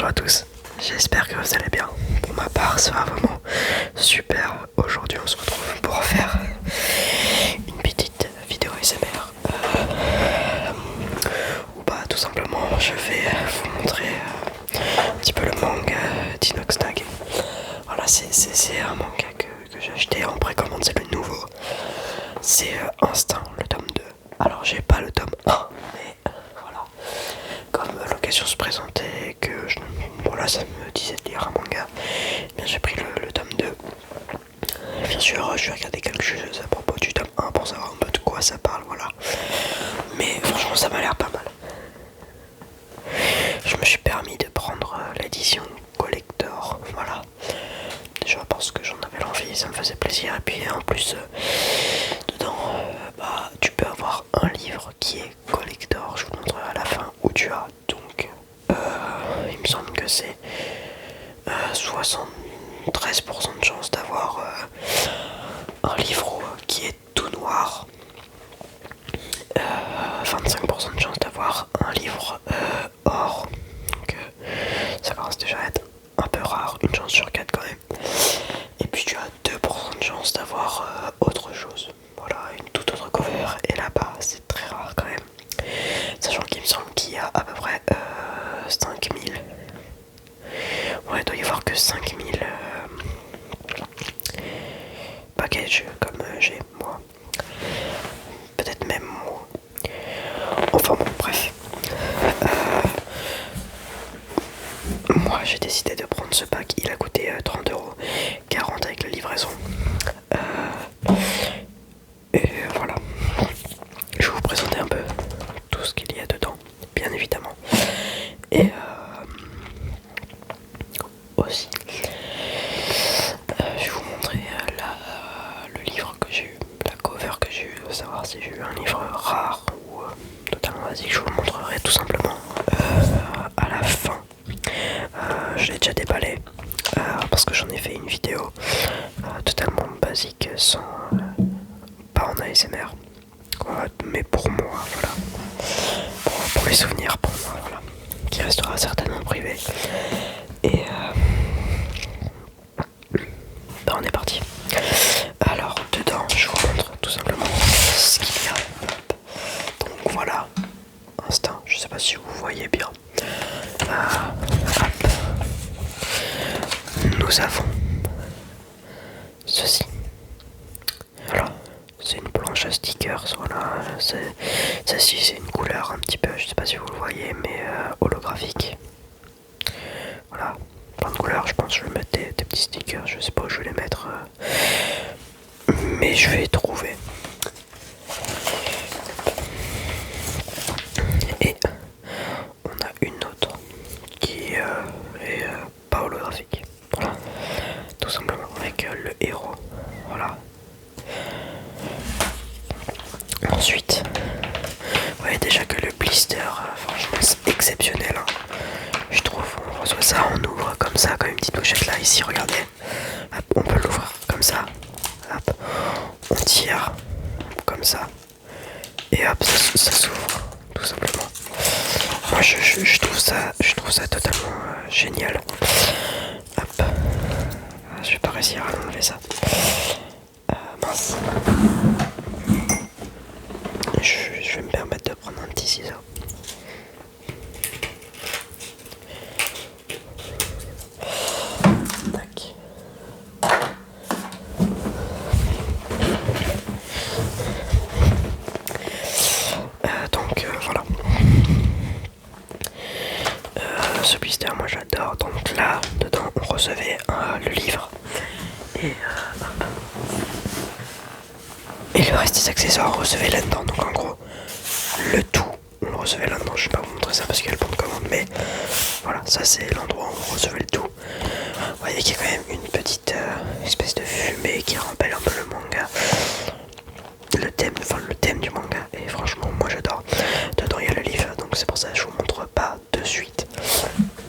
Bonjour à tous, j'espère que vous allez bien. Pour ma part, ça va vraiment super. Aujourd'hui, on se retrouve pour faire une petite vidéo ASMR. Ou bah, tout simplement, je vais vous montrer un petit peu le manga d'Inox Tag. Voilà, c'est un manga que j'ai acheté en précommande, c'est le nouveau. C'est Instinct, le tome 2. Alors, j'ai pas le tome 1, mais voilà. Comme l'occasion se présentait, que voilà, ça me disait de lire un manga, eh bien j'ai pris le tome 2. Bien sûr, je vais regarder quelque chose à propos du tome 1 pour savoir un peu de quoi ça parle, voilà. Mais franchement, ça m'a l'air pas mal. Je me suis permis de prendre l'édition collector, voilà. Déjà parce que j'en avais l'envie, ça me faisait plaisir. Et puis en plus, dedans, bah, tu peux avoir un livre qui est collector. Je vous montrerai à la fin où tu as. Donc, il me semble que c'est 73% de chance d'avoir un livre qui est tout noir. 25% de chance d'avoir un livre or. Donc, ça commence déjà à être un peu rare, une chance sur 4 quand même. Et puis tu as 2% de chance d'avoir autre chose. Voilà, une toute autre cover. Et là-bas, c'est très rare quand même. Sachant qu'il me semble qu'il y a à peu près 5000. Ouais, il doit y avoir que 5000 packages comme j'ai moi. Peut-être même moi. Enfin bon, bref. Moi j'ai décidé de prendre ce pack, il a coûté 30€, 40 avec la livraison. Et voilà. Je vais vous présenter un peu tout ce qu'il y a dedans, bien évidemment. Et aussi, je vais vous montrer le livre que j'ai eu, la cover que j'ai eu, savoir si j'ai eu un livre rare ou totalement basique. Je vous le montrerai tout simplement à la fin. Je l'ai déjà déballé parce que j'en ai fait une vidéo totalement basique, sans pas en ASMR, mais pour moi, voilà, pour les souvenirs, pour moi, voilà, qui restera certainement privé. Et bah on est parti. Alors dedans, je vous montre tout simplement ce qu'il y a. Donc voilà, Instinct, je sais pas si vous voyez bien. Nous avons ceci. Alors, c'est une planche à stickers, voilà. Celle-ci, c'est une couleur un petit peu, je sais pas si vous le voyez, mais holographique. Voilà, plein de couleurs, je pense que je vais mettre des petits stickers, je sais pas où je vais les mettre. Mais je vais les trouver. Et on a une autre qui est pas holographique. Voilà, tout simplement avec le héros. Voilà. Ensuite, vous voyez déjà que le blister, franchement, c'est exceptionnel. Hein. Je trouve, on reçoit ça, on ouvre comme ça, comme une petite pochette là, ici, regardez. Hop, on peut l'ouvrir comme ça. Hop, on tire comme ça. Et hop, ça s'ouvre, tout simplement. Moi, je trouve ça totalement génial. Hop, je vais pas réussir à enlever ça. Mince. Je vais me permettre de prendre un petit ciseau. Tac. Donc voilà. Ce blister, moi j'adore. Donc là, dedans, on recevait le livre. Et le reste des accessoires, on recevait là-dedans. Donc en gros, le tout, on le recevait là-dedans. Je vais pas vous montrer ça parce qu'il y a le bon de commande, mais voilà, ça c'est l'endroit où on recevait le tout. Vous voyez qu'il y a quand même une petite espèce de fumée qui rappelle un peu le manga. Le thème du manga. Et franchement, moi j'adore. Dedans il y a le livre, donc c'est pour ça que je vous montre pas de suite.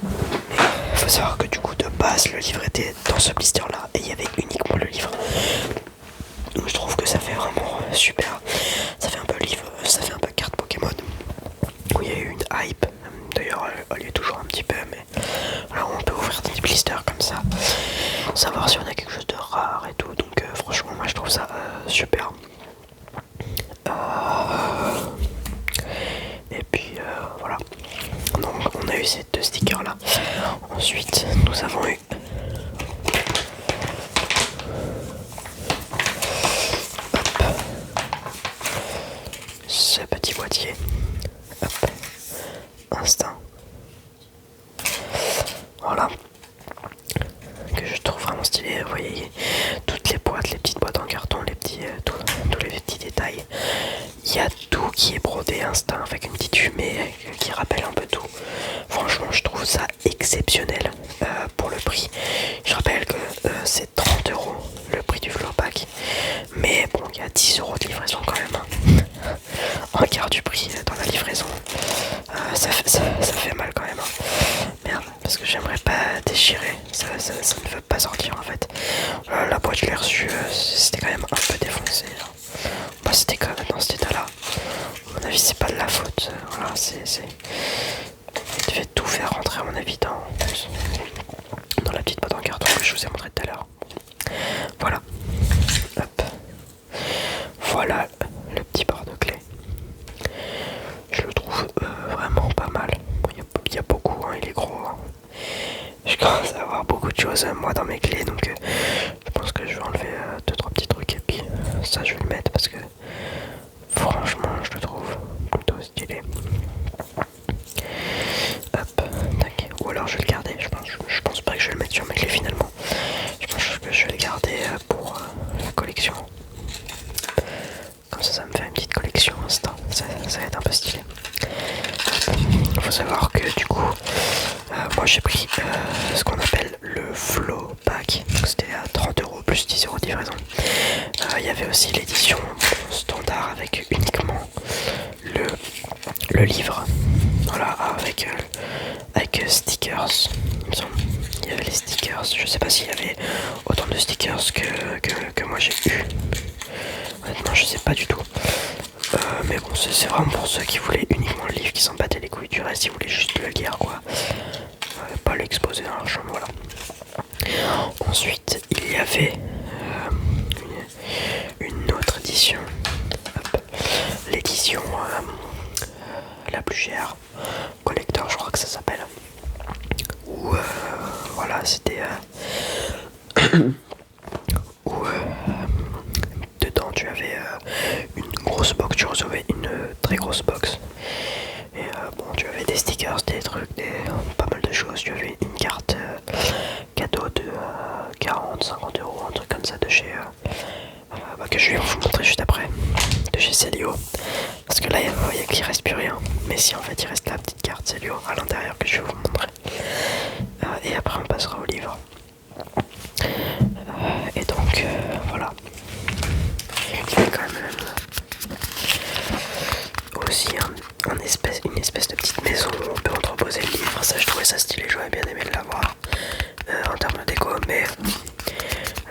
Mais il faut savoir que du coup, de base, le livre était dans ce blister là et il y avait uniquement le livre. Donc je trouve que ça fait vraiment super. Ça fait un peu livre, ça fait un peu carte Pokémon. Où il y a eu une hype. D'ailleurs, elle y est toujours un petit peu, mais savoir si on a quelque chose de rare et tout. Donc franchement moi je trouve ça super. Et puis voilà. Donc on a eu ces 2 stickers là. Ensuite nous avons eu ce petit boîtier. Hop. Instinct. Voilà. Que je trouve vraiment stylé. Vous voyez toutes les boîtes, les petites boîtes en carton, les petits, tous les petits détails. Il y a tout qui est brodé Instinct avec une petite fumée qui rappelle un peu tout. Franchement je trouve ça exceptionnel pour le prix. Je rappelle que c'est 30 € le prix du floor pack. Mais bon il y a 10 € de livraison quand même. Un quart du prix dans la livraison. Ça fait mal quand même. Merde, parce que j'aimerais pas déchirer. Ça ne veut pas sortir en fait. La boîte je l'ai reçue, c'était quand même un peu défoncé. Bah c'était quand même dans cet état là. À mon avis c'est pas de la faute. Voilà, il devait tout faire rentrer à mon avis dans la petite boîte en carton que je vous ai montré tout à l'heure. Voilà. Hop. Voilà le petit porte-clés. Je le trouve vraiment pas mal. Il y a beaucoup, hein, il est gros. Hein. Je commence à avoir beaucoup de choses moi dans mes clés, donc je pense que je vais enlever 2-3 petits trucs et puis ça je vais le mettre parce que franchement je le trouve plutôt stylé. Hop, tac. Ou alors je vais le garder. Je pense pas que je vais le mettre sur mes clés finalement. Je pense que je vais le garder pour la collection. Comme ça me fait une petite collection instant. Ça va être un peu stylé. Il faut savoir que du coup, moi j'ai pris ce qu'on appelle le Flow Pack. Donc c'était à 30 € plus 10 € de livraison. Il y avait aussi l'édition standard avec uniquement le livre. Voilà, avec stickers. Il y avait les stickers. Je sais pas s'il y avait autant de stickers que moi j'ai eu. Honnêtement, je sais pas du tout. Mais bon, c'est vraiment pour ceux qui voulaient uniquement le livre, qui s'en battaient les couilles du reste, ils voulaient juste le lire, quoi. Pas l'exposer dans leur chambre, voilà. Ensuite, il y avait une autre édition. L'édition la plus chère. Collector, je crois que ça s'appelle. Où, voilà, c'était... où dedans tu avais une grosse box, tu recevais une très grosse box. Et bon, tu avais des stickers, des trucs, pas mal de choses. Tu avais une carte cadeau de 40-50 €, un truc comme ça de chez... que je vais vous montrer juste après. De chez Célio. Parce que là, il voyez qu'il reste plus rien. Mais si, en fait, il reste la petite carte Célio à l'intérieur que je vais vous montrer. Et après, on passera au livre. Et donc, voilà. Il y a quand même aussi une espèce de petite maison où on peut entreposer le livre. Ça, je trouvais ça stylé, j'aurais bien aimé l'avoir en termes de déco, mais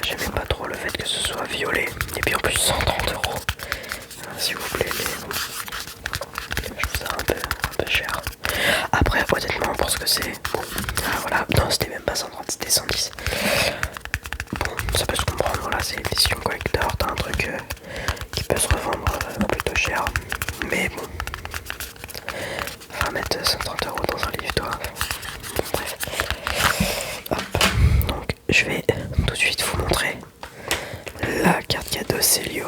j'aimais pas trop le fait que ce soit violet. Et puis en plus 130 €, s'il vous plaît, mais je trouve ça un peu cher. Après, honnêtement, pour ce que c'est, bon, voilà, non, c'était même pas 130, c'était 110. Bon, ça peut se comprendre, voilà, c'est une édition collector, t'as un truc qui peut se revendre plutôt cher, mais bon, va mettre 130 € dans un livre, toi. Bon, bref. Hop. Donc, je vais tout de suite vous montrer la carte cadeau Célio.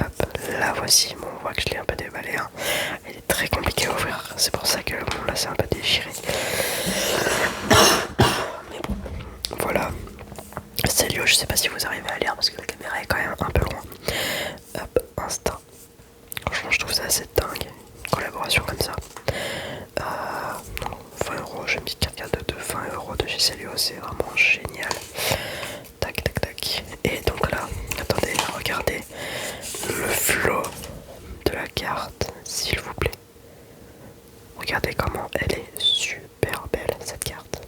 Hop, la voici. Bon, on voit que je l'ai un peu déballée. Hein. Elle est très compliquée à ouvrir, c'est pour ça que bon, là c'est un peu déchiré. Mais bon, voilà. Célio, je sais pas si vous arrivez à lire parce que la caméra est quand même un peu loin. Hop, Instinct. Franchement, je trouve ça assez dingue. Une collaboration comme ça. 20 €, j'ai une petite carte cadeau de 20 € de chez Célio, c'est vraiment génial. Tac, tac, tac. Et donc là, attendez, regardez le flow de la carte, s'il vous plaît. Regardez comment elle est super belle, cette carte.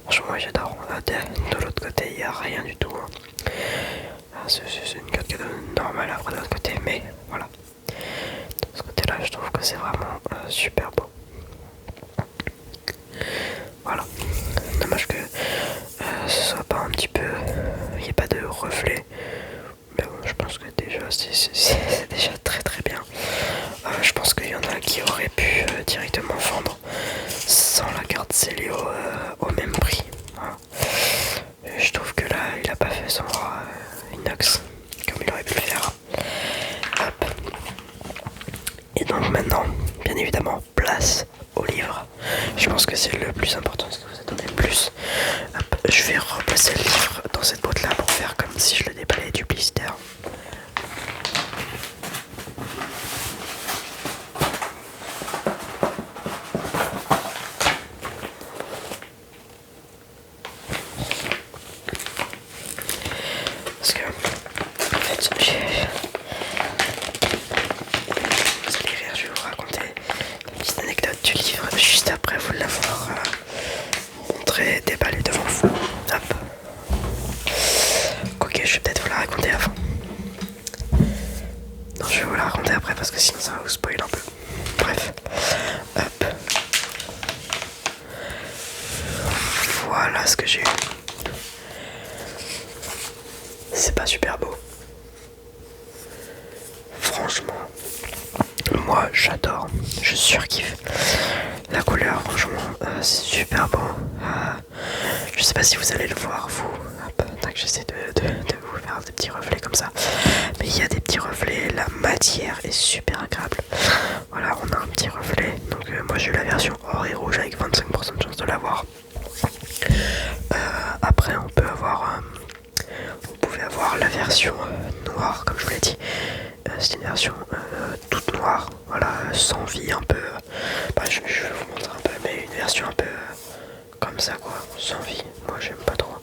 Franchement, moi j'adore. De l'autre côté, il n'y a rien du tout. C'est une carte cadeau normale après de l'autre côté, mais voilà. De ce côté-là, je trouve que c'est vraiment super beau. Voilà. Dommage que déjà, c'est déjà très très bien. Je pense qu'il y en a qui auraient pu directement vendre sans la carte Célio au même prix. Voilà. Je trouve que là, il a pas fait son inox comme il aurait pu le faire. Hop. Et donc maintenant, bien évidemment, place au livre. Je pense que c'est le plus important, ce que vous attendez le plus. Hop. Je vais replacer le livre dans cette boîte là pour faire comme si je le déballais du blister. Parce que, en fait, vous allez rire, je vais vous raconter une petite anecdote du livre juste après vous l'avoir montré, déballé devant vous. Hop. Ok, je vais peut-être vous la raconter avant. Non, je vais vous la raconter après parce que sinon ça va vous spoiler un peu. Bref. Hop. Voilà ce que j'ai eu. C'est pas super beau. Franchement, moi j'adore, je surkiffe la couleur, franchement, c'est super beau. Je sais pas si vous allez le voir, vous. Hop, j'essaie de vous faire des petits reflets comme ça. Mais il y a des petits reflets, la matière est super agréable. Voilà, on a un petit reflet. Donc moi j'ai eu la version or et rouge avec 25% de chance de l'avoir. Après on peut avoir... vous pouvez avoir la version noire, comme je vous l'ai dit. C'est une version toute noire, voilà, sans vie un peu. Je vais vous montrer un peu, mais une version un peu comme ça, quoi, sans vie. Moi, j'aime pas trop.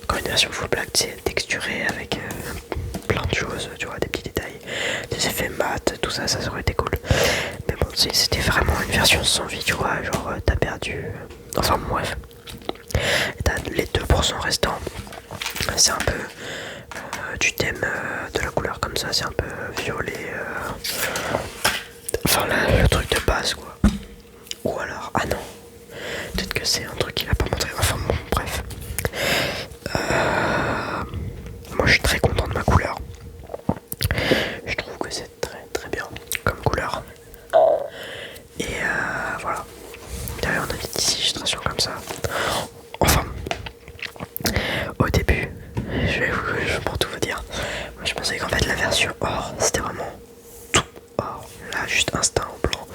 Encore une version full black, c'est texturé avec plein de choses, tu vois, des petits détails, des effets mat, tout ça, ça aurait été cool. Mais bon, c'était vraiment une version sans vie, tu vois, genre t'as perdu. Enfin, bref. Et t'as les 2% restants. C'est un peu du thème de la couleur comme ça, c'est un peu violet. Enfin, le truc de base, quoi. Ou alors, ah non, peut-être que c'est un truc qu'il a pas montré. Enfin, bon, bref. Moi, je suis très content de ma couleur. Je trouve que c'est très très bien comme couleur. Et voilà. D'ailleurs, on a des petites illustrations comme ça. Enfin, au début, pour tout vous dire, moi je pensais qu'en fait la version or c'était vraiment tout or, là juste un teint en blanc,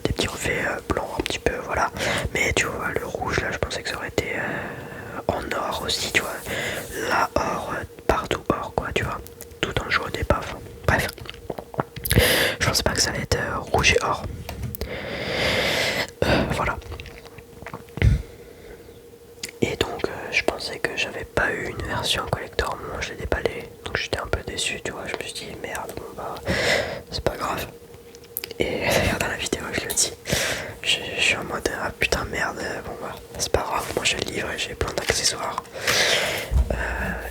des petits reflets blancs un petit peu, voilà. Mais tu vois, le rouge là, je pensais que ça aurait été en or aussi, tu vois. Là, or, partout or, quoi, tu vois. Tout en jaune et paf. Bref, je pensais pas que ça allait être rouge et or. Voilà. Et donc je pensais que j'avais pas eu une version collector, moi je l'ai déballé, donc j'étais un peu déçu, tu vois, je me suis dit merde, bon bah c'est pas grave. Et d'ailleurs dans la vidéo je le dis, je suis en mode ah putain merde, bon bah c'est pas grave, moi j'ai le livre et j'ai plein d'accessoires.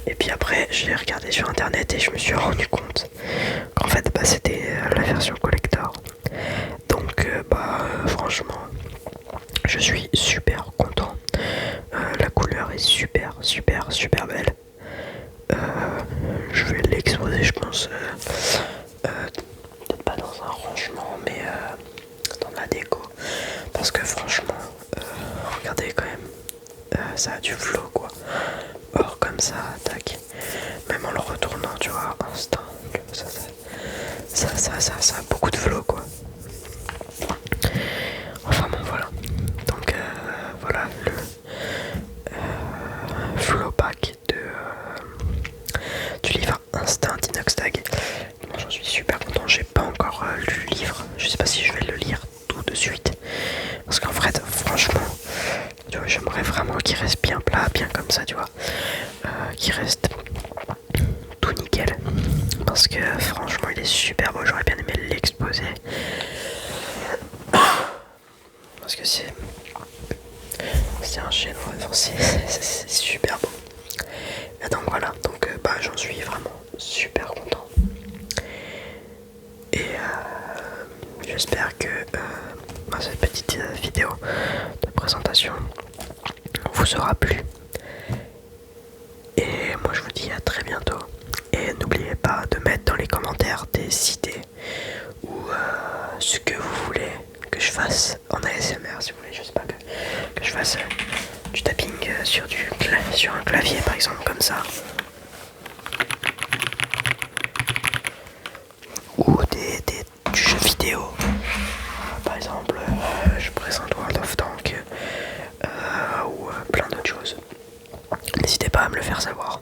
Et puis après j'ai regardé sur internet et je me suis rendu compte qu'en fait bah c'était la version collector. Donc franchement je suis super content. La couleur est super super super belle. Je vais l'exposer, je pense, peut-être pas dans un rangement, mais dans la déco. Parce que franchement, regardez quand même, ça a du flow, quoi. Or comme ça, tac. Même en le retournant, tu vois, instant. Ça a beaucoup de flow, quoi. Enfin bon, voilà. Donc voilà le flow pack du livre Instinct d'Inoxtag. Moi j'en suis super content, j'ai pas encore lu le livre, je sais pas si je vais le lire tout de suite. Parce qu'en fait, franchement, tu vois, j'aimerais vraiment qu'il reste bien plat, bien comme ça, tu vois. Qu'il reste tout nickel. Parce que franchement il est super beau, j'aurais bien aimé l'exposer. Parce que c'est un chêne, c'est super beau. Et donc voilà, donc j'en suis vraiment super content. Et j'espère que cette petite vidéo de présentation vous aura plu. Et moi je vous dis à très bientôt. Et n'oubliez pas de mettre exemple comme ça. Ou du jeu vidéo. Par exemple, je présente World of Tanks ou plein d'autres choses. N'hésitez pas à me le faire savoir.